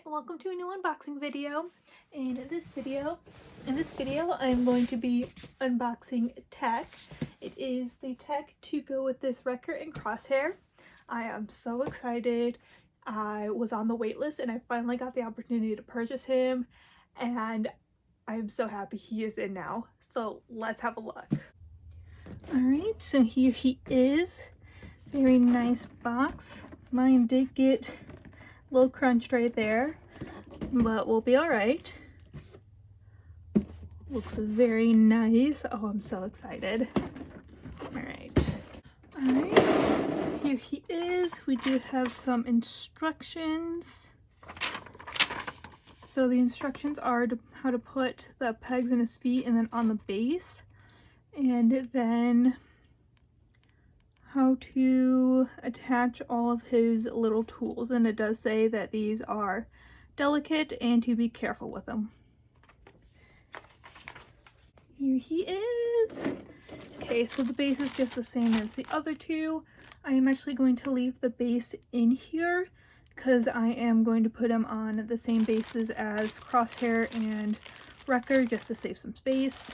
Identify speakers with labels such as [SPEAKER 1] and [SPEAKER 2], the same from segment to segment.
[SPEAKER 1] welcome to a new unboxing video. In this video I'm going to be unboxing tech. It is the tech to go with this Wrecker and Crosshair. I am so excited. I was on the wait list and I finally got the opportunity to purchase him, and I'm so happy he is in now. So let's have a look. Alright, so here he is. Very nice box. Mine did get a little crunched right there, but we'll be all right. Looks very nice. Oh, I'm so excited. All right. Here he is. We do have some instructions. So the instructions are how to put the pegs in his feet and then on the base, and then how to attach all of his little tools, and it does say that these are delicate and to be careful with them. Here he is. Okay, so the base is just the same as the other two. I am actually going to leave the base in here because I am going to put him on the same bases as Crosshair and Wrecker just to save some space.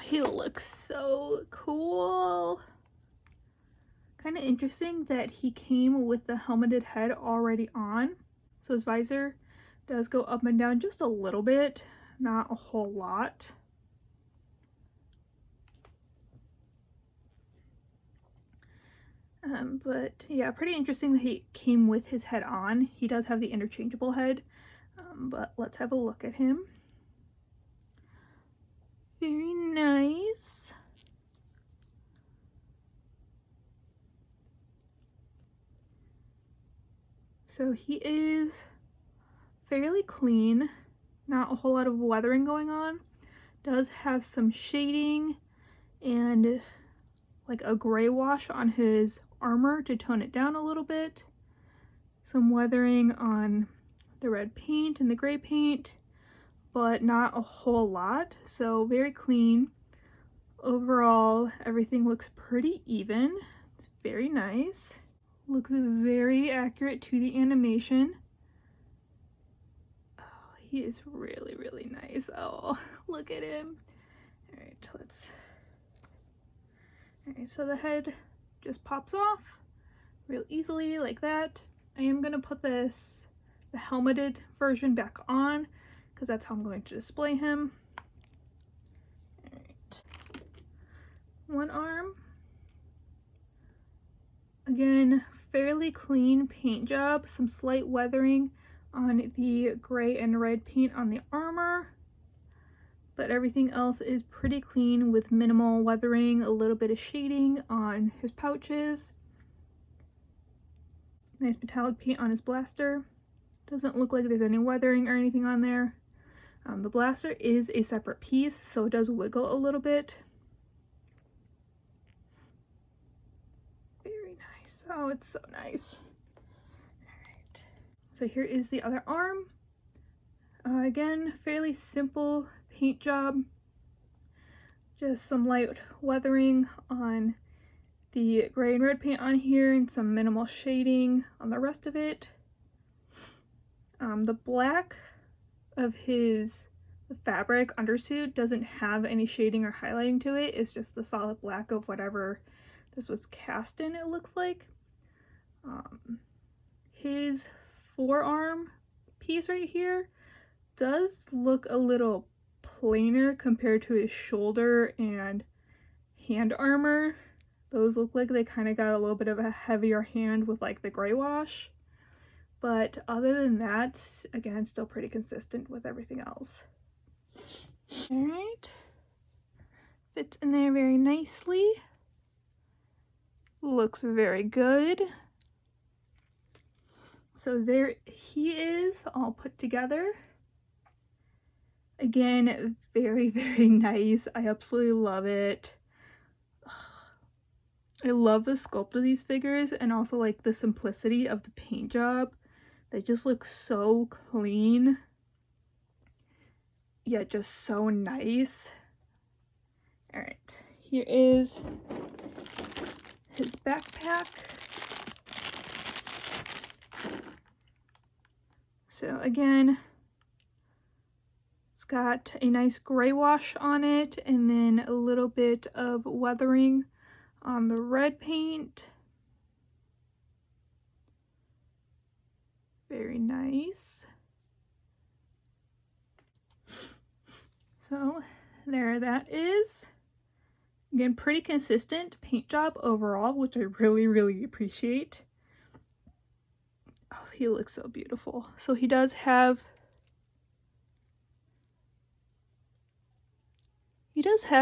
[SPEAKER 1] He looks so cool. Kind of interesting that he came with the helmeted head already on. So his visor does go up and down just a little bit, not a whole lot. But yeah, pretty interesting that he came with his head on. He does have the interchangeable head, but let's have a look at him. Very nice. So he is fairly clean, not a whole lot of weathering going on. Does have some shading and like a gray wash on his armor to tone it down a little bit. Some weathering on the red paint and the gray paint, but not a whole lot, so very clean. Overall, everything looks pretty even. It's very nice. Looks very accurate to the animation. Oh, he is really, really nice. Oh, look at him. Alright, Alright, so the head just pops off real easily like that. I am gonna put the helmeted version back on because that's how I'm going to display him. Alright. One arm. Again, fairly clean paint job. Some slight weathering on the gray and red paint on the armor. But everything else is pretty clean with minimal weathering, a little bit of shading on his pouches. Nice metallic paint on his blaster. Doesn't look like there's any weathering or anything on there. The blaster is a separate piece, so it does wiggle a little bit. Very nice. Oh, it's so nice. Alright. So here is the other arm. Again, fairly simple paint job. Just some light weathering on the gray and red paint on here and some minimal shading on the rest of it. The black of the fabric undersuit doesn't have any shading or highlighting to it. It's just the solid black of whatever this was cast in, it looks like. His forearm piece right here does look a little plainer compared to his shoulder and hand armor. Those look like they kind of got a little bit of a heavier hand with like the gray wash. But other than that, again, still pretty consistent with everything else. Alright. Fits in there very nicely. Looks very good. So there he is, all put together. Again, very, very nice. I absolutely love it. I love the sculpt of these figures and also like the simplicity of the paint job. They just look so clean, yet just so nice. Alright, here is his backpack. So again, it's got a nice gray wash on it and then a little bit of weathering on the red paint. Very nice. So there that is. Again, pretty consistent paint job overall, which I really appreciate. Oh, he looks so beautiful. So he does have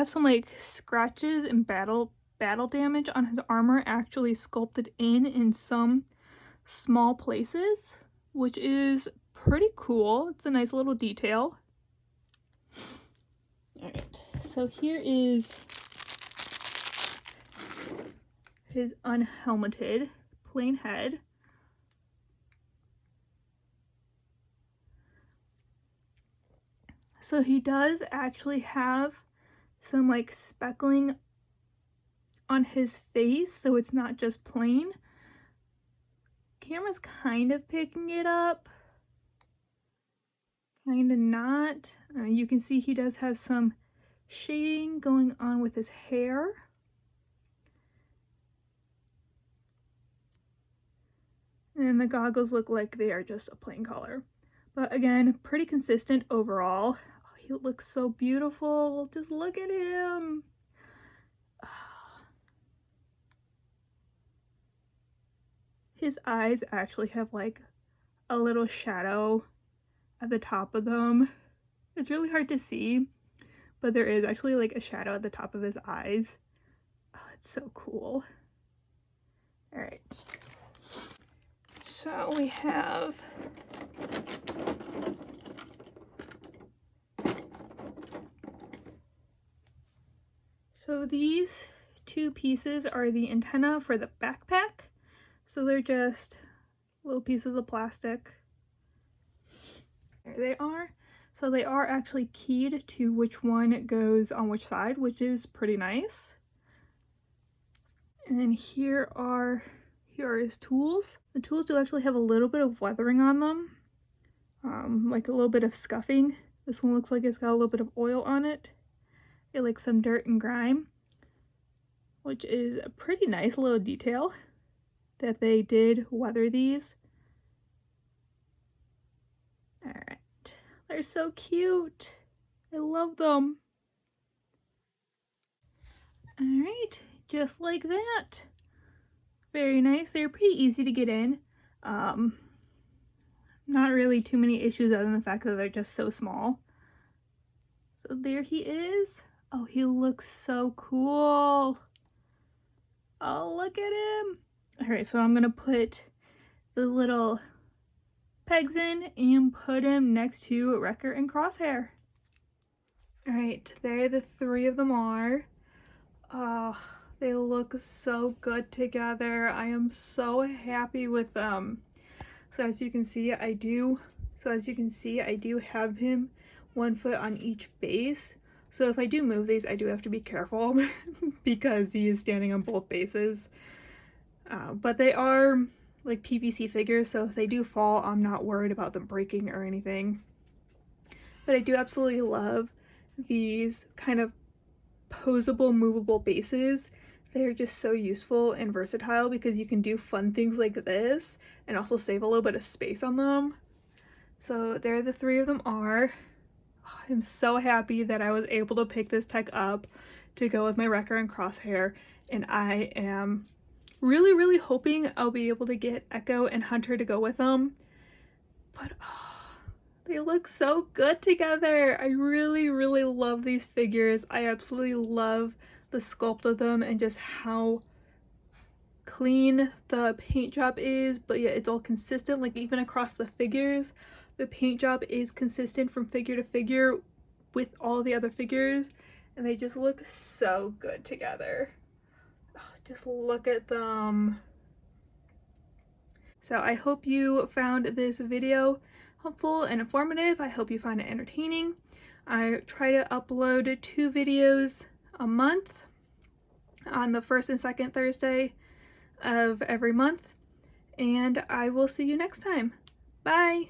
[SPEAKER 1] some like scratches and battle damage on his armor actually sculpted in some small places, which is pretty cool. It's a nice little detail. Alright, so here is his unhelmeted plain head. So he does actually have some like speckling on his face, so it's not just plain. Camera's kind of picking it up, kind of not. You can see he does have some shading going on with his hair. And the goggles look like they are just a plain color. But again, pretty consistent overall. Oh, he looks so beautiful. Just look at him. His eyes actually have like a little shadow at the top of them. It's really hard to see, but there is actually like a shadow at the top of his eyes. Oh, it's so cool. All right. So we have these two pieces are the antenna for the backpack. So they're just little pieces of plastic. There they are. So they are actually keyed to which one goes on which side, which is pretty nice. And then here are his tools. The tools do actually have a little bit of weathering on them, like a little bit of scuffing. This one looks like it's got a little bit of oil on it. It like some dirt and grime, which is a pretty nice little detail that they did weather these. Alright, they're so cute. I love them. Alright, just like that. Very nice. They're pretty easy to get in. Not really too many issues other than the fact that they're just so small. So there he is. Oh, he looks so cool. Oh, look at him. Alright, so I'm gonna put the little pegs in and put him next to Wrecker and Crosshair. Alright, there the three of them are. Oh, they look so good together. I am so happy with them. So as you can see, I do have him 1 foot on each base. So if I do move these, I do have to be careful because he is standing on both bases. But they are like PVC figures, so if they do fall, I'm not worried about them breaking or anything. But I do absolutely love these kind of posable, movable bases. They're just so useful and versatile because you can do fun things like this and also save a little bit of space on them. So there the three of them are. Oh, I'm so happy that I was able to pick this tech up to go with my Wrecker and Crosshair, and I am really hoping I'll be able to get Echo and Hunter to go with them. But oh, they look so good together. I really love these figures. I absolutely love the sculpt of them and just how clean the paint job is, but yet it's all consistent. Like even across the figures, the paint job is consistent from figure to figure with all the other figures, and they just look so good together. Oh, just look at them. So I hope you found this video helpful and informative. I hope you find it entertaining. I try to upload 2 videos a month on the first and second Thursday of every month, and I will see you next time. Bye!